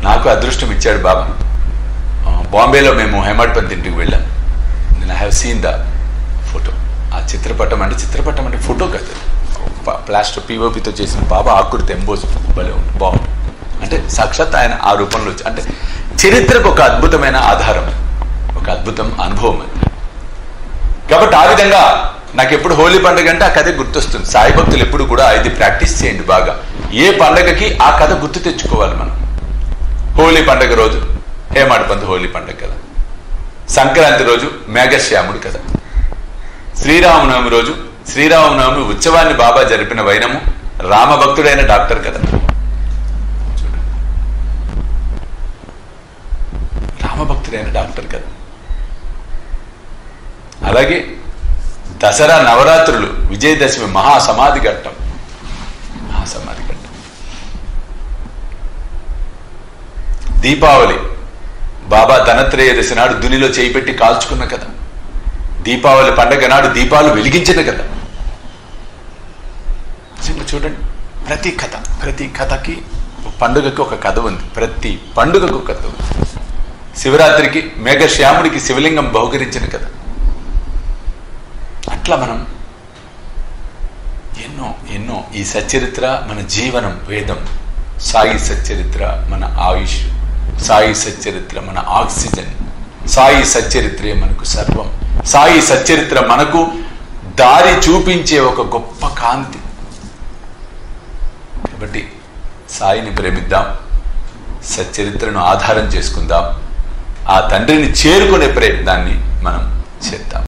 నాకు అదృష్టం ఇచ్చాడు బాబా. బాంబేలో మేము హేమడ్ పంత్ ఇంటికి వెళ్ళాం. నేను I have seen the photo. ఆ చిత్రపటం అంటే ఫోటో కాదు, ప్లాస్టర్ పిఓపితో చేసిన బాబా ఆకృతి ఎంబోస్ భలే ఉంది, బాగుంది. అంటే సాక్షాత్ ఆయన ఆ రూపంలో వచ్చి, అంటే చరిత్రకు ఒక అద్భుతమైన ఆధారం, ఒక అద్భుతం అనుభవం అది. కాబట్టి ఆ విధంగా నాకు ఎప్పుడు హోలీ పండుగ అంటే ఆ కథ గుర్తొస్తుంది. సాయి భక్తులు ఎప్పుడు కూడా ఇది ప్రాక్టీస్ చేయండి బాగా. ఏ పండగకి ఆ కథ గుర్తు తెచ్చుకోవాలి మనం. హోలీ పండుగ రోజు హేమడ్ పంత్ హోలీ పండుగ కదా, సంక్రాంతి రోజు మేఘశ్యాముడు కదా, శ్రీరామనవమి రోజు శ్రీరామనవమి ఉత్సవాన్ని బాబా జరిపిన వైనము రామభక్తుడైన డాక్టర్ కదా, రామభక్తుడైన డాక్టర్ కదా. అలాగే దసరా నవరాత్రులు, విజయదశమి, మహాసమాధి ఘట్టం, దీపావళి బాబా ధనత్రయోదశి నాడు దునిలో చేయి పెట్టి కాల్చుకున్న కదా, దీపావళి పండగ నాడు దీపాలు వెలిగించిన కదా. చూడండి, ప్రతి కథకి పండుగకి ఒక కథ ఉంది, ప్రతి పండుగకు ఒక కథ ఉంది. శివరాత్రికి మేఘశ్యాముడికి శివలింగం బహుకరించిన కదా. అట్లా మనం ఎన్నో ఈ సచ్చరిత్ర మన జీవనం, వేదం. సాయి సచ్చరిత్ర మన ఆయుష్, సాయి సచ్చరిత్ర మన ఆక్సిజన్, సాయి సచ్చరిత్రే మనకు సర్వం, సాయి సచ్చరిత్ర మనకు దారి చూపించే ఒక గొప్ప కాంతి. కాబట్టి సాయిని ప్రేమిద్దాం, సచ్చరిత్రను ఆధారం చేసుకుందాం, ఆ తండ్రిని చేరుకునే ప్రయత్నాన్ని మనం చేద్దాం.